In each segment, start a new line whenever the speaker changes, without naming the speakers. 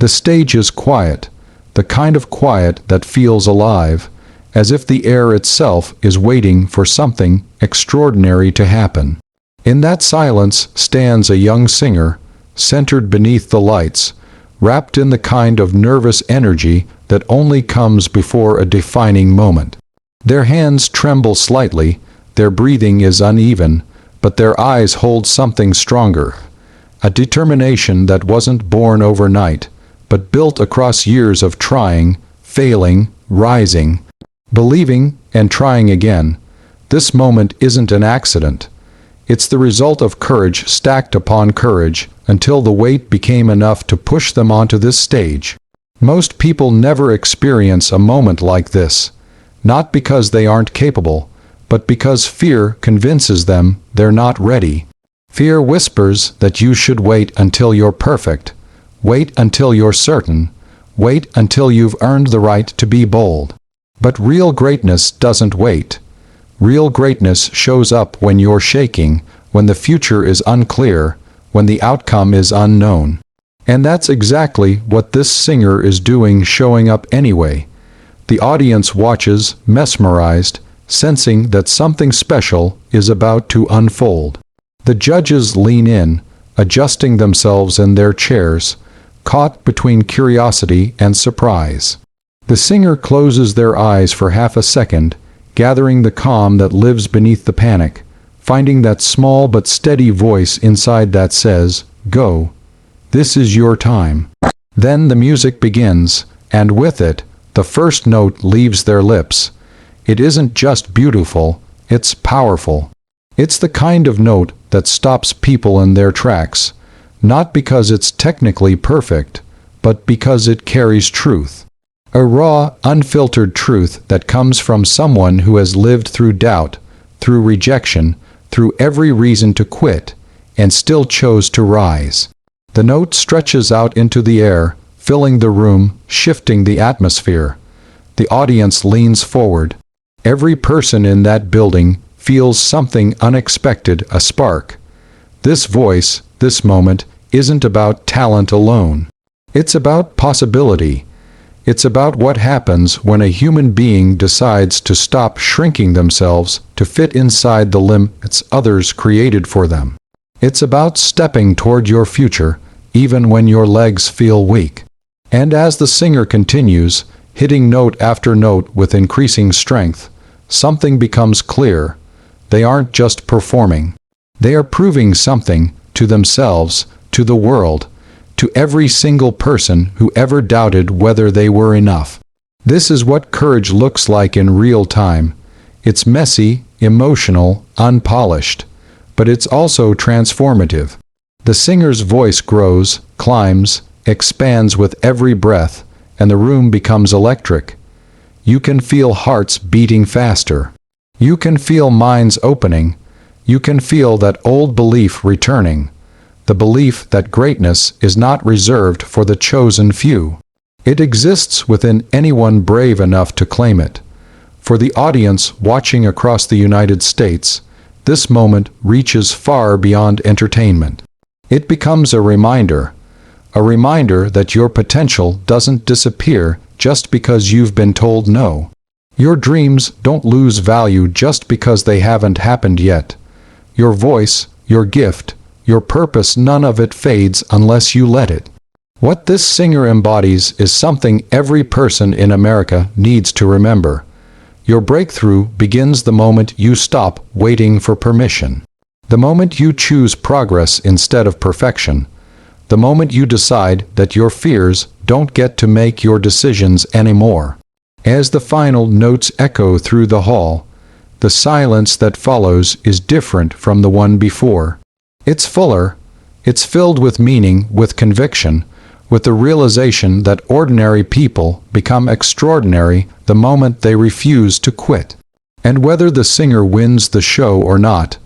The stage is quiet, the kind of quiet that feels alive, as if the air itself is waiting for something extraordinary to happen. In that silence stands a young singer, centered beneath the lights, wrapped in the kind of nervous energy that only comes before a defining moment. Their hands tremble slightly, their breathing is uneven, but their eyes hold something stronger, a determination that wasn't born overnight, but built across years of trying, failing, rising, believing, and trying again. This moment isn't an accident. It's the result of courage stacked upon courage, until the weight became enough to push them onto this stage. Most people never experience a moment like this, not because they aren't capable, but because fear convinces them they're not ready. Fear whispers that you should wait until you're perfect, wait until you're certain, wait until you've earned the right to be bold. But real greatness doesn't wait. Real greatness shows up when you're shaking, when the future is unclear, when the outcome is unknown. And that's exactly what this singer is doing, showing up anyway. The audience watches, mesmerized, sensing that something special is about to unfold. The judges lean in, adjusting themselves in their chairs, caught between curiosity and surprise. The singer closes their eyes for half a second, gathering the calm that lives beneath the panic, finding that small but steady voice inside that says, "Go. This is your time." Then the music begins, and with it, the first note leaves their lips. It isn't just beautiful, it's powerful. It's the kind of note that stops people in their tracks, not because it's technically perfect, but because it carries truth. A raw, unfiltered truth that comes from someone who has lived through doubt, through rejection, through every reason to quit, and still chose to rise. The note stretches out into the air, filling the room, shifting the atmosphere. The audience leans forward. Every person in that building feels something unexpected, a spark. This voice, this moment, isn't about talent alone. It's about possibility. It's about what happens when a human being decides to stop shrinking themselves to fit inside the limits others created for them. It's about stepping toward your future, even when your legs feel weak. And as the singer continues, hitting note after note with increasing strength, something becomes clear. They aren't just performing. They are proving something to themselves, to the world, to every single person who ever doubted whether they were enough. This is what courage looks like in real time. It's messy, emotional, unpolished, but it's also transformative. The singer's voice grows, climbs, expands with every breath, and the room becomes electric. You can feel hearts beating faster. You can feel minds opening. You can feel that old belief returning. The belief that greatness is not reserved for the chosen few. It exists within anyone brave enough to claim it. For the audience watching across the United States, this moment reaches far beyond entertainment. It becomes a reminder that your potential doesn't disappear just because you've been told no. Your dreams don't lose value just because they haven't happened yet. Your voice, your gift, your purpose, none of it fades unless you let it. What this singer embodies is something every person in America needs to remember. Your breakthrough begins the moment you stop waiting for permission. The moment you choose progress instead of perfection. The moment you decide that your fears don't get to make your decisions anymore. As the final notes echo through the hall, the silence that follows is different from the one before. It's fuller, it's filled with meaning, with conviction, with the realization that ordinary people become extraordinary the moment they refuse to quit. And whether the singer wins the show or not,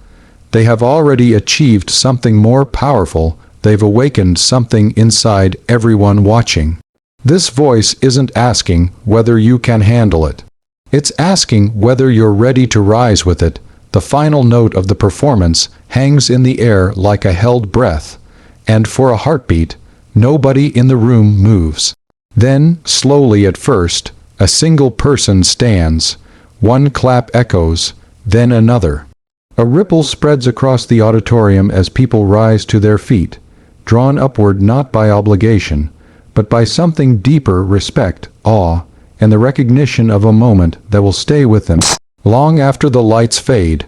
they have already achieved something more powerful. They've awakened something inside everyone watching. This voice isn't asking whether you can handle it. It's asking whether you're ready to rise with it. The final note of the performance hangs in the air like a held breath, and for a heartbeat, Nobody in the room moves. Then, slowly at first, a single person stands. One clap echoes, then another. A ripple spreads across the auditorium as people rise to their feet, drawn upward not by obligation, but by something deeper: respect, awe, and the recognition of a moment that will stay with them long after the lights fade.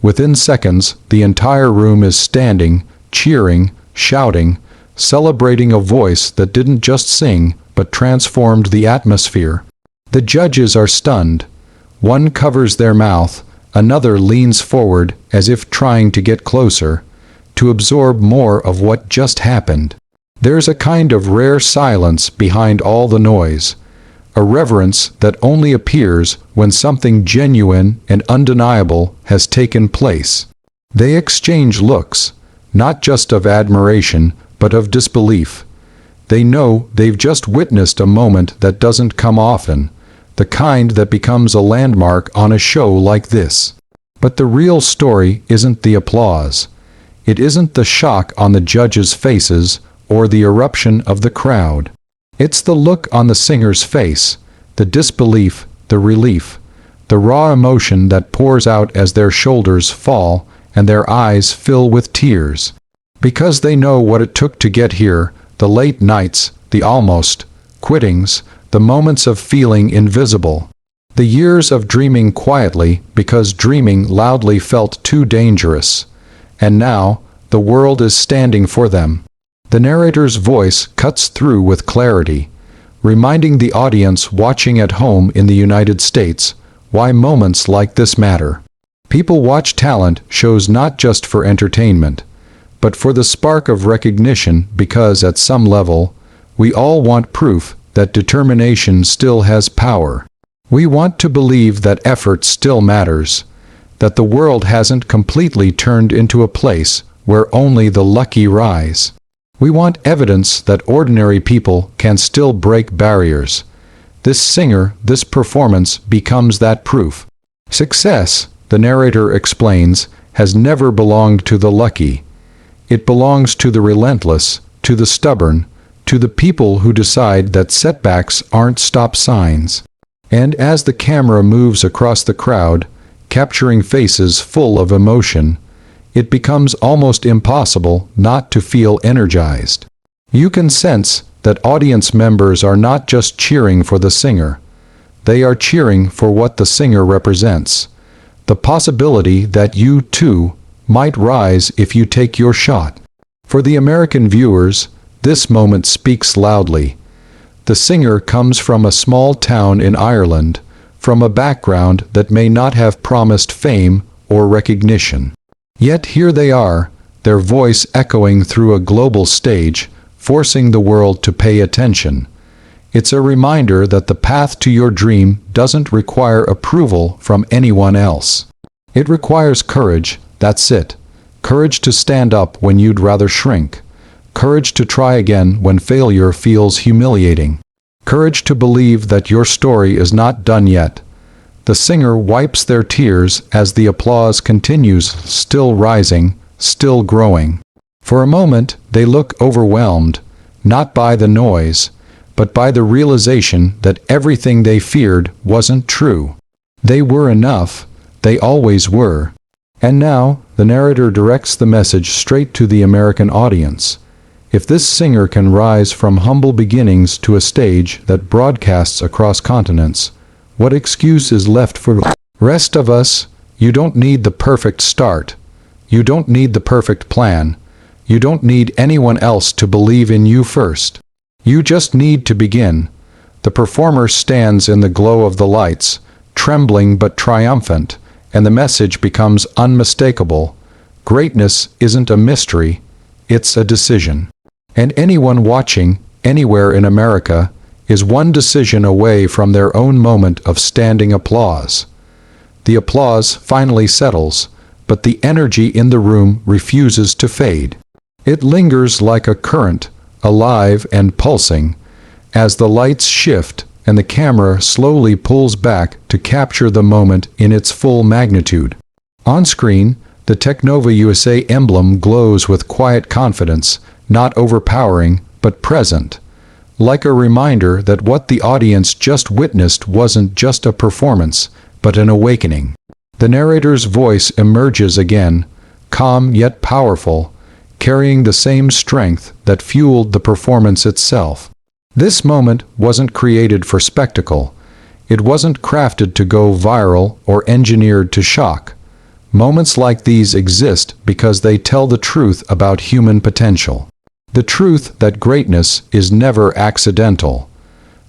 Within seconds, the entire room is standing, cheering, shouting, celebrating a voice that didn't just sing, but transformed the atmosphere. The judges are stunned. One covers their mouth, another leans forward as if trying to get closer, to absorb more of what just happened. There's a kind of rare silence behind all the noise, a reverence that only appears when something genuine and undeniable has taken place. They exchange looks, not just of admiration, but of disbelief. They know they've just witnessed a moment that doesn't come often, the kind that becomes a landmark on a show like this. But the real story isn't the applause. It isn't the shock on the judges' faces or the eruption of the crowd. It's the look on the singer's face, the disbelief, the relief, the raw emotion that pours out as their shoulders fall and their eyes fill with tears. Because they know what it took to get here, the late nights, the almost quittings, the moments of feeling invisible, the years of dreaming quietly because dreaming loudly felt too dangerous. And now, the world is standing for them. The narrator's voice cuts through with clarity, reminding the audience watching at home in the United States why moments like this matter. People watch talent shows not just for entertainment, but for the spark of recognition, because at some level, we all want proof that determination still has power. We want to believe that effort still matters, that the world hasn't completely turned into a place where only the lucky rise. We want evidence that ordinary people can still break barriers. This singer, this performance becomes that proof. Success, the narrator explains, has never belonged to the lucky. It belongs to the relentless, to the stubborn, to the people who decide that setbacks aren't stop signs. And as the camera moves across the crowd, capturing faces full of emotion, it becomes almost impossible not to feel energized. You can sense that audience members are not just cheering for the singer. They are cheering for what the singer represents. The possibility that you, too, might rise if you take your shot. For the American viewers, this moment speaks loudly. The singer comes from a small town in Ireland, from a background that may not have promised fame or recognition. Yet here they are, their voice echoing through a global stage, forcing the world to pay attention. It's a reminder that the path to your dream doesn't require approval from anyone else. It requires courage, that's it. Courage to stand up when you'd rather shrink. Courage to try again when failure feels humiliating. Courage to believe that your story is not done yet. The singer wipes their tears as the applause continues, still rising, still growing. For a moment, they look overwhelmed, not by the noise, but by the realization that everything they feared wasn't true. They were enough, they always were. And now, the narrator directs the message straight to the American audience. If this singer can rise from humble beginnings to a stage that broadcasts across continents, what excuse is left for the rest of us? You don't need the perfect start. You don't need the perfect plan. You don't need anyone else to believe in you first. You just need to begin. The performer stands in the glow of the lights, trembling but triumphant, and the message becomes unmistakable. Greatness isn't a mystery, it's a decision. And anyone watching, anywhere in America, is one decision away from their own moment of standing applause. The applause finally settles, but the energy in the room refuses to fade. It lingers like a current, alive and pulsing, as the lights shift and the camera slowly pulls back to capture the moment in its full magnitude. On screen, the Technova USA emblem glows with quiet confidence, not overpowering, but present, like a reminder that what the audience just witnessed wasn't just a performance, but an awakening. The narrator's voice emerges again, calm yet powerful, carrying the same strength that fueled the performance itself. This moment wasn't created for spectacle. It wasn't crafted to go viral or engineered to shock. Moments like these exist because they tell the truth about human potential. The truth that greatness is never accidental.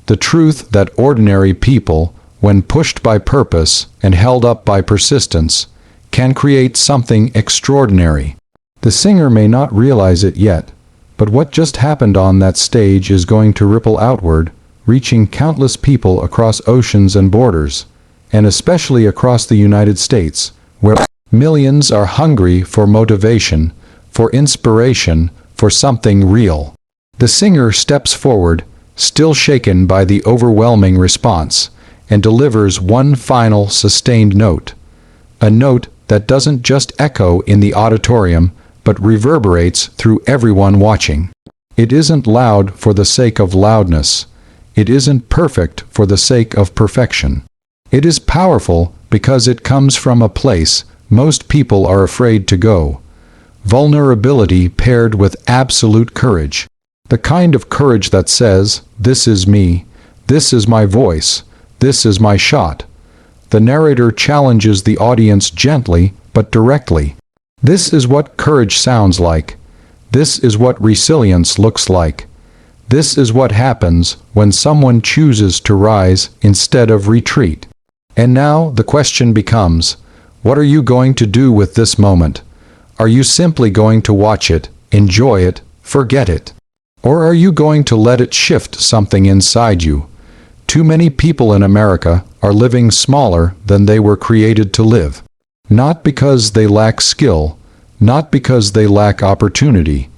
The truth that ordinary people, when pushed by purpose and held up by persistence, can create something extraordinary. The singer may not realize it yet, but what just happened on that stage is going to ripple outward, reaching countless people across oceans and borders, and especially across the United States, where millions are hungry for motivation, for inspiration, for something real. The singer steps forward, still shaken by the overwhelming response, and delivers one final sustained note. A note that doesn't just echo in the auditorium, but reverberates through everyone watching. It isn't loud for the sake of loudness. It isn't perfect for the sake of perfection. It is powerful because it comes from a place most people are afraid to go. Vulnerability paired with absolute courage. The kind of courage that says, "This is me, this is my voice, this is my shot." The narrator challenges the audience gently but directly. This is what courage sounds like. This is what resilience looks like. This is what happens when someone chooses to rise instead of retreat. And now the question becomes, what are you going to do with this moment? Are you simply going to watch it, enjoy it, forget it? Or are you going to let it shift something inside you? Too many people in America are living smaller than they were created to live. Not because they lack skill, not because they lack opportunity,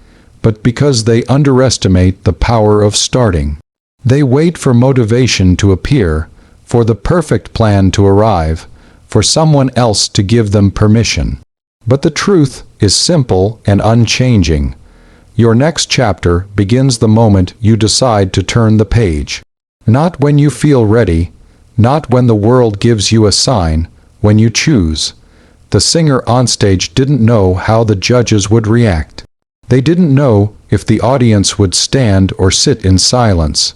but because they underestimate the power of starting. They wait for motivation to appear, for the perfect plan to arrive, for someone else to give them permission. But the truth is simple and unchanging. Your next chapter begins the moment you decide to turn the page. Not when you feel ready, not when the world gives you a sign, when you choose. The singer onstage didn't know how the judges would react. They didn't know if the audience would stand or sit in silence.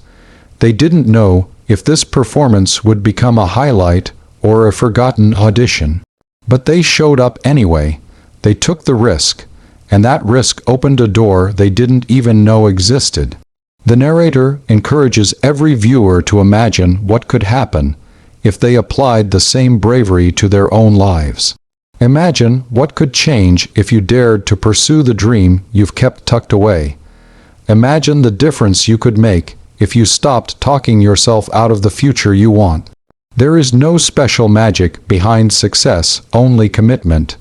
They didn't know if this performance would become a highlight or a forgotten audition. But they showed up anyway. They took the risk, and that risk opened a door they didn't even know existed. The narrator encourages every viewer to imagine what could happen if they applied the same bravery to their own lives. Imagine what could change if you dared to pursue the dream you've kept tucked away. Imagine the difference you could make if you stopped talking yourself out of the future you want. There is no special magic behind success, only commitment,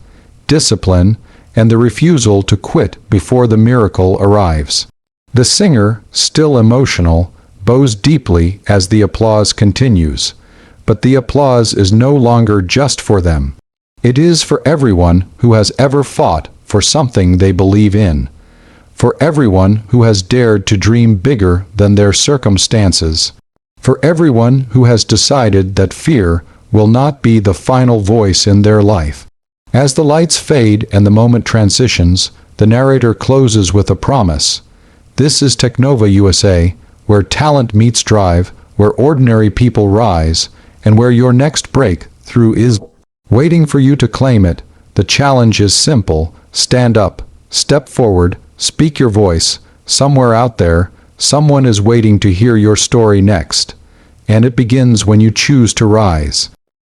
discipline, and the refusal to quit before the miracle arrives. The singer, still emotional, bows deeply as the applause continues. But the applause is no longer just for them. It is for everyone who has ever fought for something they believe in. For everyone who has dared to dream bigger than their circumstances. For everyone who has decided that fear will not be the final voice in their life. As the lights fade and the moment transitions, the narrator closes with a promise. This is Technova USA, where talent meets drive, where ordinary people rise, and where your next breakthrough is waiting for you to claim it. The challenge is simple. Stand up, step forward, speak your voice. Somewhere out there, someone is waiting to hear your story next. And it begins when you choose to rise.